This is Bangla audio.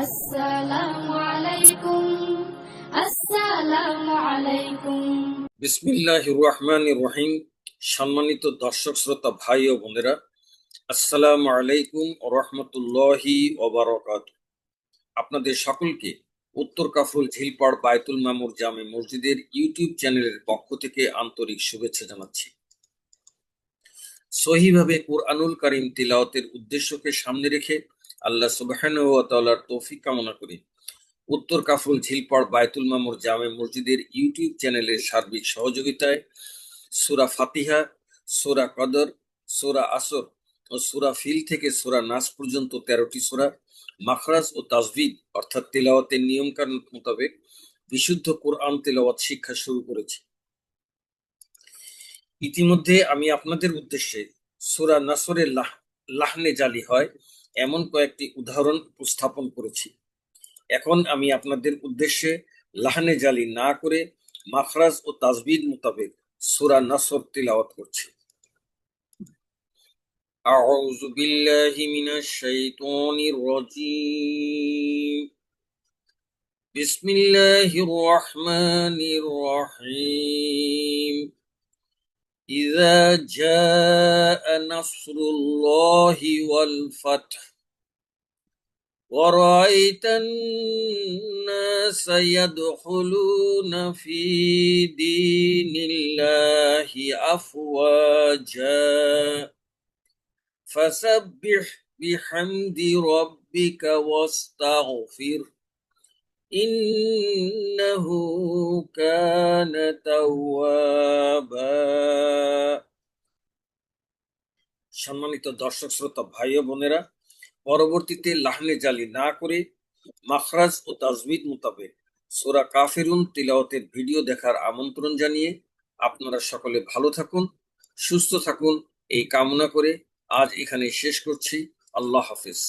আসসালামু আলাইকুম আসসালামু আলাইকুম। বিসমিল্লাহির রহমানির রহিম। সম্মানিত দর্শক শ্রোতা ভাই ও বোনেরা, আসসালামু আলাইকুম ওয়া রাহমাতুল্লাহি ওয়া বারাকাতুহু। আপনাদের সকলকে উত্তর কাফরুল ঝিলপাড় বায়তুল মামুর জামে মসজিদের ইউটিউব চ্যানেলের পক্ষ থেকে আন্তরিক শুভেচ্ছা জানাচ্ছি। সহিভাবে কুরআনুল কারীম তিলাওয়াতের উদ্দেশ্যকে সামনে রেখে আল্লাহ সুবহানাহু ওয়া তাআলার তৌফিক কামনা করি উত্তর কাফরুল ঝিলপাড় বায়তুল মামুর জামে মসজিদের ইউটিউব চ্যানেলের সার্বিক সহযোগিতায় সূরা ফাতিহা, সূরা কদর, সূরা আসর ও সূরা ফিল থেকে সূরা নাস পর্যন্ত 13টি সূরা, মাখরাজ ও তাজবিদ অর্থাৎ তেলাওয়াতের নিয়ম কানুন মোতাবেক বিশুদ্ধ কোরআন তেলাওয়াত শিক্ষা শুরু করেছি। ইতিমধ্যে আমি আপনাদের উদ্দেশ্যে সূরা নাসরের লাহনে জালি হয় এমন কয়েকটি উদাহরণ উপস্থাপন করেছি। এখন আমি আপনাদের উদ্দেশ্যে লাহনে জালি না করে মাখরাজ ও তাজবিদ মোতাবেক সূরা নাসর তিলাওয়াত করছি। আউযু বিল্লাহি মিনাশ শাইতানির রাজীম। বিসমিল্লাহির রহমানির রহিম। ইযা জাআ নাসরুল্লাহি ওয়াল ফাতহ ورأيت الناس يدخلون في دين الله أفواجا فسبح بحمد ربك واستغفر إنه كان توابا। সম্মানিত দর্শক শ্রোতা ভাই ও বোনেরা, পরবর্তীতে লাহনে জালি না করে মাখরাজ ও তাজবিদ মোতাবেক সূরা কাফিরুন তিলাওয়াতের ভিডিও দেখার আমন্ত্রণ জানিয়ে আপনারা সকলে ভালো থাকুন, সুস্থ থাকুন এই কামনা করে আজ এখানে শেষ করছি। আল্লাহ হাফেজ।